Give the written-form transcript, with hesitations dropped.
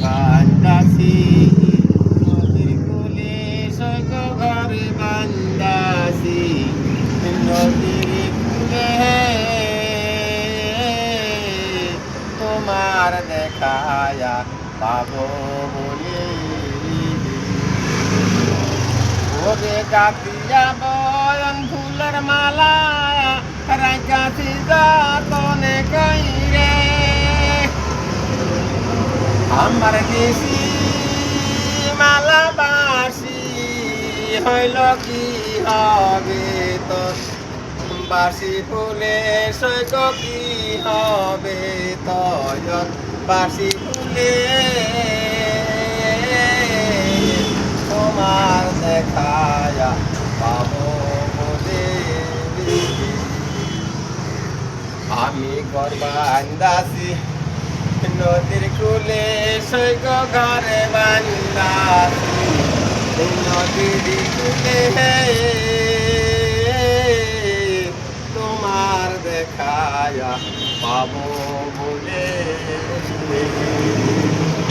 বান্দাছি নদীর কূলে সৈক ঘরে বান্দাছি নদীর কূলে তোমার দেখায়া পাবো বলে ওরে কাতিয়া বয়ন ফুলের মালা রাইকাছি যতনে কইরে আমার দেশি মালাবাসি হইল কি হবে তোর বাসি ফুলে সৈক কি হবে তয়ন বাসি ফুলে তোমার দেখায়া পাবো বলে আমি গর্বান্দাসি নদীর কূলে সৈক ঘরে বান্দাসি নদীর কূলে তোমার দেখায়া পাবো বলে